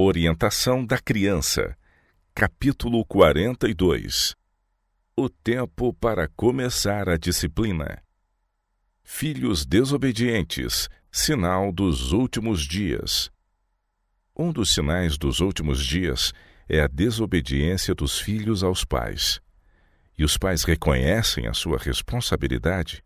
Orientação da criança. Capítulo 42. O tempo para começar a disciplina. Filhos desobedientes, sinal dos últimos dias. Um dos sinais dos últimos dias é a desobediência dos filhos aos pais. E os pais reconhecem a sua responsabilidade?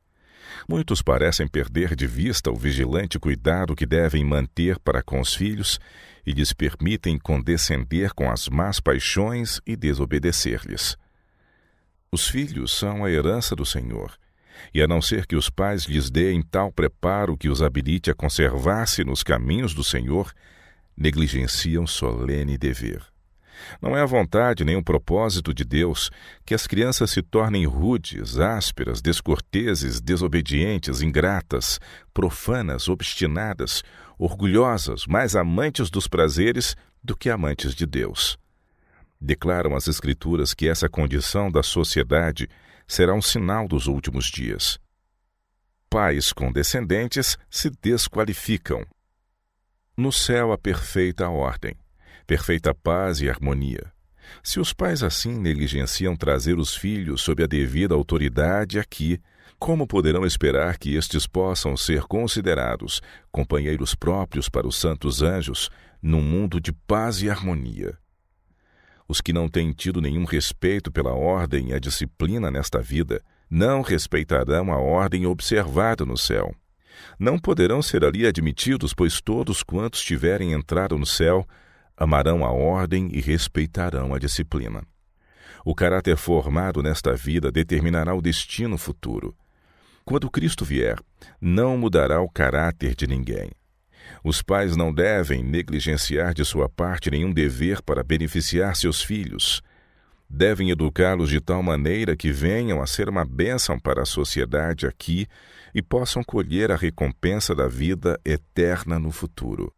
Muitos parecem perder de vista o vigilante cuidado que devem manter para com os filhos e lhes permitem condescender com as más paixões e desobedecer-lhes. Os filhos são a herança do Senhor, e a não ser que os pais lhes deem tal preparo que os habilite a conservar-se nos caminhos do Senhor, negligenciam solene dever. Não é a vontade nem o propósito de Deus que as crianças se tornem rudes, ásperas, descorteses, desobedientes, ingratas, profanas, obstinadas, orgulhosas, mais amantes dos prazeres do que amantes de Deus. Declaram as Escrituras que essa condição da sociedade será um sinal dos últimos dias. Pais condescendentes se desqualificam. No céu há perfeita ordem, perfeita paz e harmonia. Se os pais assim negligenciam trazer os filhos sob a devida autoridade aqui, como poderão esperar que estes possam ser considerados companheiros próprios para os santos anjos num mundo de paz e harmonia? Os que não têm tido nenhum respeito pela ordem e a disciplina nesta vida, não respeitarão a ordem observada no céu. Não poderão ser ali admitidos, pois todos quantos tiverem entrado no céu amarão a ordem e respeitarão a disciplina. O caráter formado nesta vida determinará o destino futuro. Quando Cristo vier, não mudará o caráter de ninguém. Os pais não devem negligenciar de sua parte nenhum dever para beneficiar seus filhos. Devem educá-los de tal maneira que venham a ser uma bênção para a sociedade aqui e possam colher a recompensa da vida eterna no futuro.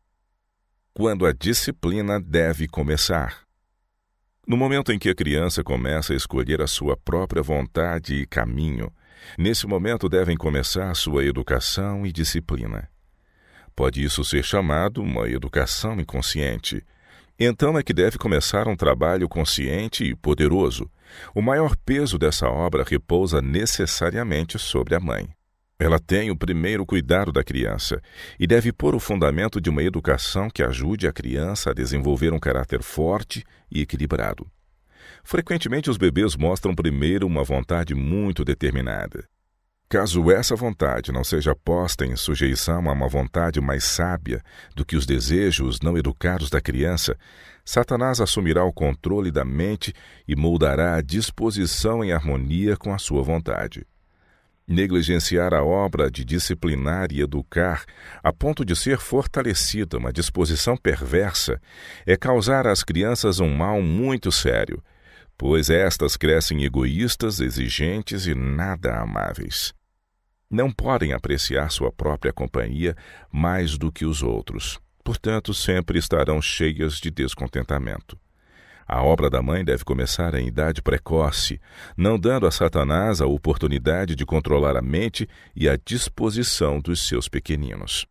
Quando a disciplina deve começar. No momento em que a criança começa a escolher a sua própria vontade e caminho, nesse momento devem começar sua educação e disciplina. Pode isso ser chamado uma educação inconsciente. Então é que deve começar um trabalho consciente e poderoso. O maior peso dessa obra repousa necessariamente sobre a mãe. Ela tem o primeiro cuidado da criança e deve pôr o fundamento de uma educação que ajude a criança a desenvolver um caráter forte e equilibrado. Frequentemente os bebês mostram primeiro uma vontade muito determinada. Caso essa vontade não seja posta em sujeição a uma vontade mais sábia do que os desejos não educados da criança, Satanás assumirá o controle da mente e moldará a disposição em harmonia com a sua vontade. Negligenciar a obra de disciplinar e educar, a ponto de ser fortalecida uma disposição perversa, é causar às crianças um mal muito sério, pois estas crescem egoístas, exigentes e nada amáveis. Não podem apreciar sua própria companhia mais do que os outros, portanto sempre estarão cheias de descontentamento. A obra da mãe deve começar em idade precoce, não dando a Satanás a oportunidade de controlar a mente e a disposição dos seus pequeninos.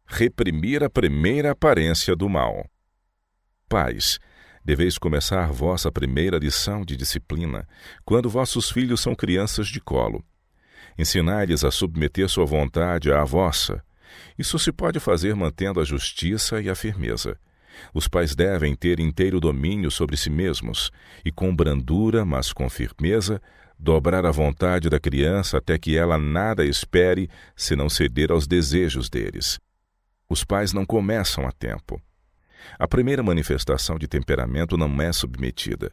Reprimir a primeira aparência do mal. Pais, deveis começar vossa primeira lição de disciplina quando vossos filhos são crianças de colo. Ensinai-lhes a submeter sua vontade à vossa. Isso se pode fazer mantendo a justiça e a firmeza. Os pais devem ter inteiro domínio sobre si mesmos e, com brandura, mas com firmeza, dobrar a vontade da criança até que ela nada espere senão ceder aos desejos deles. Os pais não começam a tempo. A primeira manifestação de temperamento não é submetida,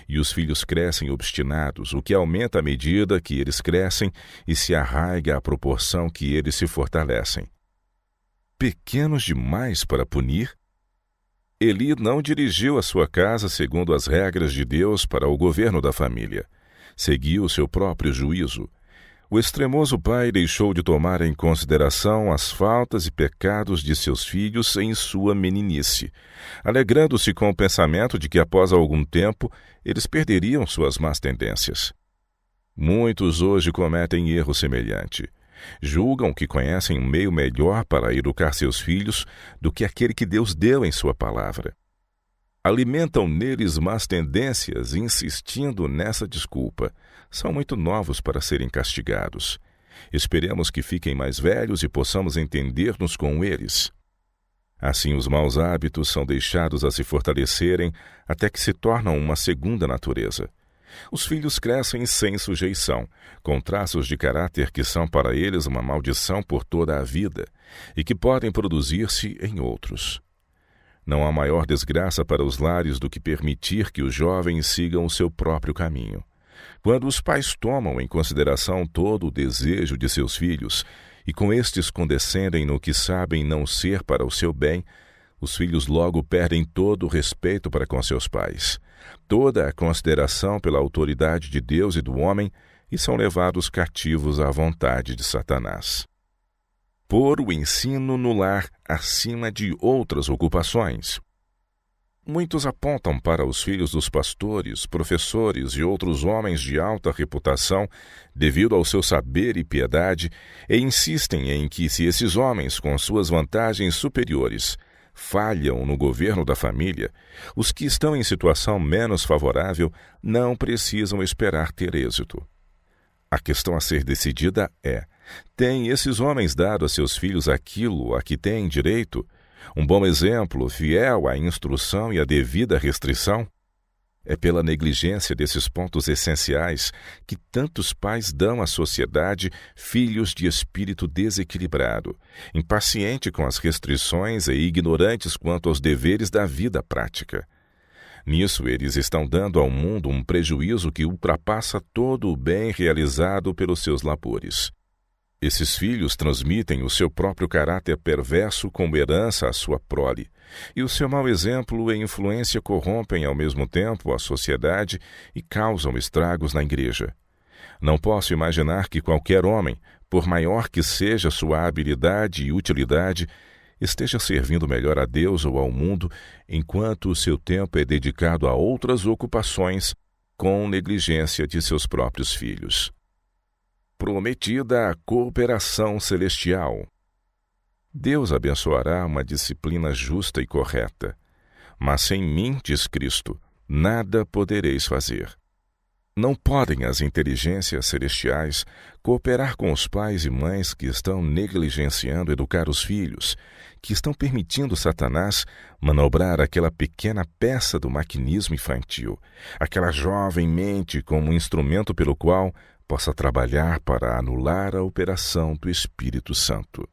e os filhos crescem obstinados, o que aumenta à medida que eles crescem e se arraiga à proporção que eles se fortalecem. Pequenos demais para punir? Eli não dirigiu a sua casa segundo as regras de Deus para o governo da família. Seguiu seu próprio juízo. O extremoso pai deixou de tomar em consideração as faltas e pecados de seus filhos em sua meninice, alegrando-se com o pensamento de que após algum tempo eles perderiam suas más tendências. Muitos hoje cometem erro semelhante. Julgam que conhecem um meio melhor para educar seus filhos do que aquele que Deus deu em sua palavra. Alimentam neles más tendências, insistindo nessa desculpa. São muito novos para serem castigados. Esperemos que fiquem mais velhos e possamos entender-nos com eles. Assim, os maus hábitos são deixados a se fortalecerem até que se tornam uma segunda natureza. Os filhos crescem sem sujeição, com traços de caráter que são para eles uma maldição por toda a vida e que podem produzir-se em outros. Não há maior desgraça para os lares do que permitir que os jovens sigam o seu próprio caminho. Quando os pais tomam em consideração todo o desejo de seus filhos e com estes condescendem no que sabem não ser para o seu bem, os filhos logo perdem todo o respeito para com seus pais, toda a consideração pela autoridade de Deus e do homem e são levados cativos à vontade de Satanás. Pôr o ensino no lar acima de outras ocupações. Muitos apontam para os filhos dos pastores, professores e outros homens de alta reputação devido ao seu saber e piedade e insistem em que se esses homens, com suas vantagens superiores, falham no governo da família, os que estão em situação menos favorável não precisam esperar ter êxito. A questão a ser decidida é: têm esses homens dado a seus filhos aquilo a que têm direito? Um bom exemplo, fiel à instrução e à devida restrição? É pela negligência desses pontos essenciais que tantos pais dão à sociedade filhos de espírito desequilibrado, impaciente com as restrições e ignorantes quanto aos deveres da vida prática. Nisso, eles estão dando ao mundo um prejuízo que ultrapassa todo o bem realizado pelos seus labores. Esses filhos transmitem o seu próprio caráter perverso como herança à sua prole, e o seu mau exemplo e influência corrompem ao mesmo tempo a sociedade e causam estragos na igreja. Não posso imaginar que qualquer homem, por maior que seja sua habilidade e utilidade, esteja servindo melhor a Deus ou ao mundo, enquanto o seu tempo é dedicado a outras ocupações, com negligência de seus próprios filhos. Prometida a cooperação celestial. Deus abençoará uma disciplina justa e correta. Mas sem mim, diz Cristo, nada podereis fazer. Não podem as inteligências celestiais cooperar com os pais e mães que estão negligenciando educar os filhos, que estão permitindo Satanás manobrar aquela pequena peça do maquinismo infantil, aquela jovem mente como instrumento pelo qual possa trabalhar para anular a operação do Espírito Santo.